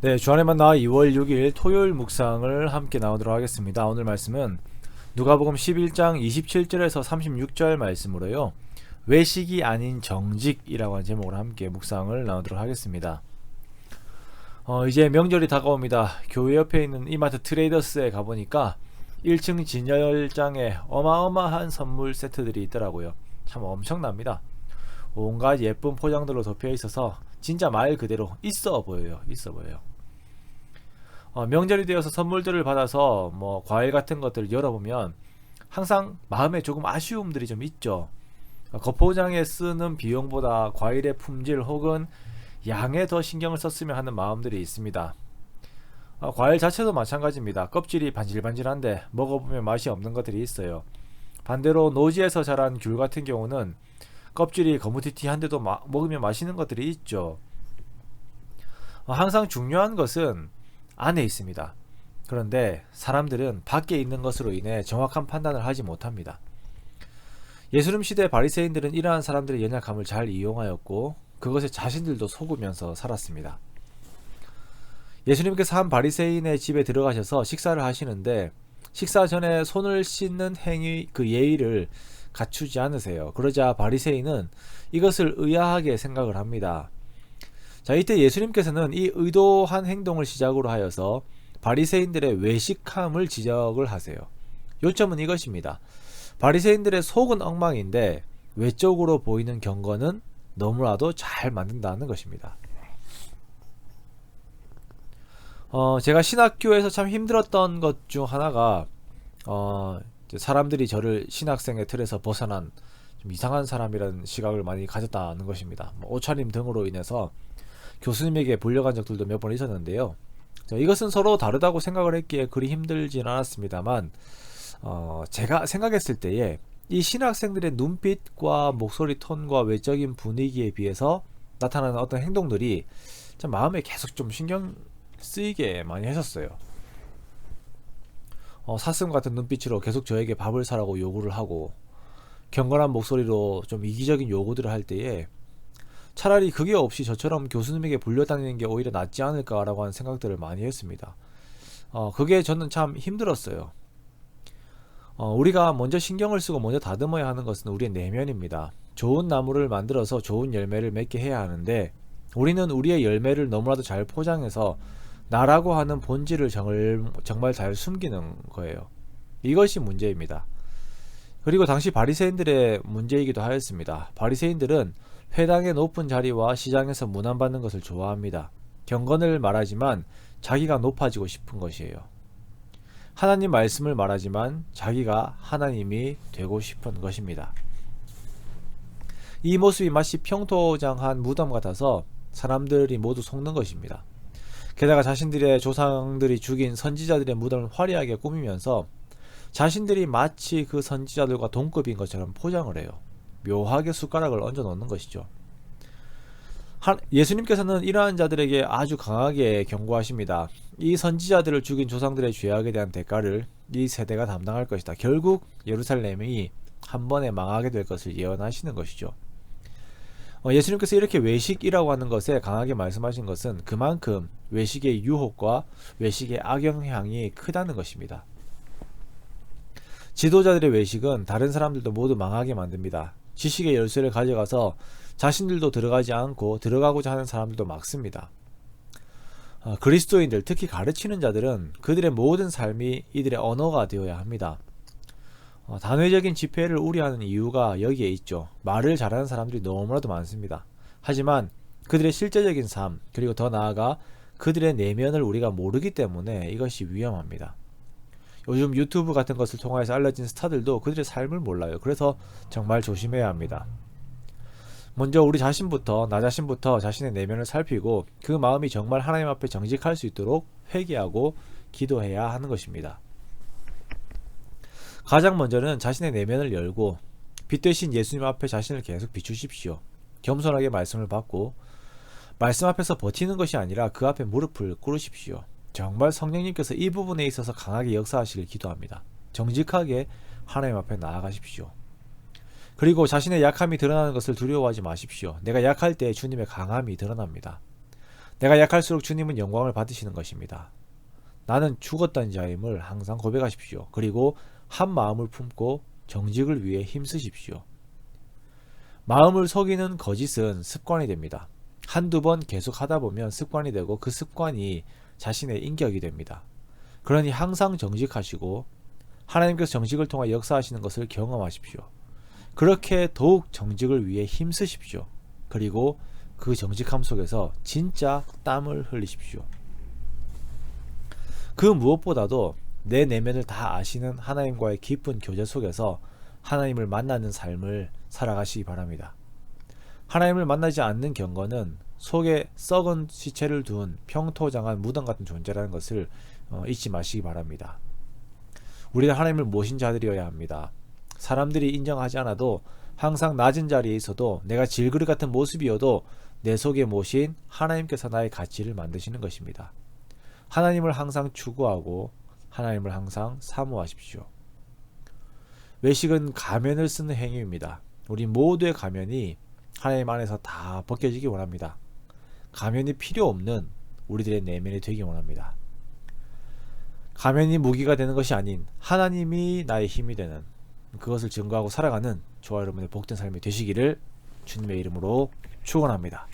네, 주안의 만나 2월 6일 토요일 묵상을 함께 나오도록 하겠습니다. 오늘 말씀은 누가복음 11장 27절에서 36절 말씀으로요. 외식이 아닌 정직이라고 하는 제목으로 함께 묵상을 나오도록 하겠습니다. 이제 명절이 다가옵니다. 교회 옆에 있는 이마트 트레이더스에 가보니까 1층 진열장에 어마어마한 선물 세트들이 있더라고요. 참 엄청납니다. 온갖 예쁜 포장들로 덮여 있어서 진짜 말 그대로 있어 보여요. 명절이 되어서 선물들을 받아서 과일 같은 것들을 열어보면 항상 마음에 조금 아쉬움들이 좀 있죠. 겉포장에 쓰는 비용보다 과일의 품질 혹은 양에 더 신경을 썼으면 하는 마음들이 있습니다. 과일 자체도 마찬가지입니다. 껍질이 반질반질한데 먹어보면 맛이 없는 것들이 있어요. 반대로 노지에서 자란 귤 같은 경우는 껍질이 거무튀튀한데도 먹으면 맛있는 것들이 있죠. 항상 중요한 것은 안에 있습니다. 그런데 사람들은 밖에 있는 것으로 인해 정확한 판단을 하지 못합니다. 예수님 시대 바리새인들은 이러한 사람들의 연약함을 잘 이용하였고 그것에 자신들도 속으면서 살았습니다. 예수님께서 한 바리새인의 집에 들어가셔서 식사를 하시는데 식사 전에 손을 씻는 행위, 그 예의를 갖추지 않으세요. 그러자 바리새인은 이것을 의아하게 생각을 합니다. 자, 이때 예수님께서는 이 의도한 행동을 시작으로 하여서 바리새인들의 외식함을 지적을 하세요. 요점은 이것입니다. 바리새인들의 속은 엉망인데 외적으로 보이는 경건은 너무나도 잘 만든다는 것입니다. 제가 신학교에서 참 힘들었던 것 중 하나가 사람들이 저를 신학생의 틀에서 벗어난 좀 이상한 사람이라는 시각을 많이 가졌다는 것입니다. 옷차림 등으로 인해서 교수님에게 불려간 적들도 몇 번 있었는데요. 이것은 서로 다르다고 생각을 했기에 그리 힘들진 않았습니다만 제가 생각했을 때에 이 신학생들의 눈빛과 목소리 톤과 외적인 분위기에 비해서 나타나는 어떤 행동들이 참 마음에 계속 좀 신경 쓰이게 많이 했었어요. 사슴 같은 눈빛으로 계속 저에게 밥을 사라고 요구를 하고 경건한 목소리로 좀 이기적인 요구들을 할 때에 차라리 그게 없이 저처럼 교수님에게 불려다니는 게 오히려 낫지 않을까라고 하는 생각들을 많이 했습니다. 그게 저는 참 힘들었어요. 우리가 먼저 신경을 쓰고 먼저 다듬어야 하는 것은 우리의 내면입니다. 좋은 나무를 만들어서 좋은 열매를 맺게 해야 하는데 우리는 우리의 열매를 너무나도 잘 포장해서 나라고 하는 본질을 정말 잘 숨기는 거예요. 이것이 문제입니다. 그리고 당시 바리새인들의 문제이기도 하였습니다. 바리새인들은 회당의 높은 자리와 시장에서 문안받는 것을 좋아합니다. 경건을 말하지만 자기가 높아지고 싶은 것이에요. 하나님 말씀을 말하지만 자기가 하나님이 되고 싶은 것입니다. 이 모습이 마치 평토장한 무덤 같아서 사람들이 모두 속는 것입니다. 게다가 자신들의 조상들이 죽인 선지자들의 무덤을 화려하게 꾸미면서 자신들이 마치 그 선지자들과 동급인 것처럼 포장을 해요. 묘하게 숟가락을 얹어 놓는 것이죠. 예수님께서는 이러한 자들에게 아주 강하게 경고하십니다. 이 선지자들을 죽인 조상들의 죄악에 대한 대가를 이 세대가 담당할 것이다. 결국 예루살렘이 한 번에 망하게 될 것을 예언하시는 것이죠. 예수님께서 이렇게 외식이라고 하는 것에 강하게 말씀하신 것은 그만큼 외식의 유혹과 외식의 악영향이 크다는 것입니다. 지도자들의 외식은 다른 사람들도 모두 망하게 만듭니다. 지식의 열쇠를 가져가서 자신들도 들어가지 않고 들어가고자 하는 사람들도 막습니다. 그리스도인들, 특히 가르치는 자들은 그들의 모든 삶이 이들의 언어가 되어야 합니다. 단회적인 집회를 우려하는 이유가 여기에 있죠. 말을 잘하는 사람들이 너무나도 많습니다. 하지만 그들의 실제적인 삶, 그리고 더 나아가 그들의 내면을 우리가 모르기 때문에 이것이 위험합니다. 요즘 유튜브 같은 것을 통해서 알려진 스타들도 그들의 삶을 몰라요. 그래서 정말 조심해야 합니다. 먼저 우리 자신부터, 나 자신부터 자신의 내면을 살피고 그 마음이 정말 하나님 앞에 정직할 수 있도록 회개하고 기도해야 하는 것입니다. 가장 먼저는 자신의 내면을 열고 빛 대신 예수님 앞에 자신을 계속 비추십시오. 겸손하게 말씀을 받고 말씀 앞에서 버티는 것이 아니라 그 앞에 무릎을 꿇으십시오. 정말 성령님께서 이 부분에 있어서 강하게 역사하시길 기도합니다. 정직하게 하나님 앞에 나아가십시오. 그리고 자신의 약함이 드러나는 것을 두려워하지 마십시오. 내가 약할 때 주님의 강함이 드러납니다. 내가 약할수록 주님은 영광을 받으시는 것입니다. 나는 죽었던 자임을 항상 고백하십시오. 그리고 한 마음을 품고 정직을 위해 힘쓰십시오. 마음을 속이는 거짓은 습관이 됩니다. 한두 번 계속 하다 보면 습관이 되고 그 습관이 자신의 인격이 됩니다. 그러니 항상 정직하시고 하나님께서 정직을 통해 역사하시는 것을 경험하십시오. 그렇게 더욱 정직을 위해 힘쓰십시오. 그리고 그 정직함 속에서 진짜 땀을 흘리십시오. 그 무엇보다도 내 내면을 다 아시는 하나님과의 깊은 교제 속에서 하나님을 만나는 삶을 살아가시기 바랍니다. 하나님을 만나지 않는 경건은 속에 썩은 시체를 둔 평토장한 무덤 같은 존재라는 것을 잊지 마시기 바랍니다. 우리는 하나님을 모신 자들이어야 합니다. 사람들이 인정하지 않아도 항상 낮은 자리에 있어도 내가 질그릇 같은 모습이어도 내 속에 모신 하나님께서 나의 가치를 만드시는 것입니다. 하나님을 항상 추구하고 하나님을 항상 사모하십시오. 외식은 가면을 쓰는 행위입니다. 우리 모두의 가면이 하나님 안에서 다 벗겨지기 원합니다. 가면이 필요 없는 우리들의 내면이 되기 원합니다. 가면이 무기가 되는 것이 아닌 하나님이 나의 힘이 되는 그것을 증거하고 살아가는 저와 여러분의 복된 삶이 되시기를 주님의 이름으로 축원합니다.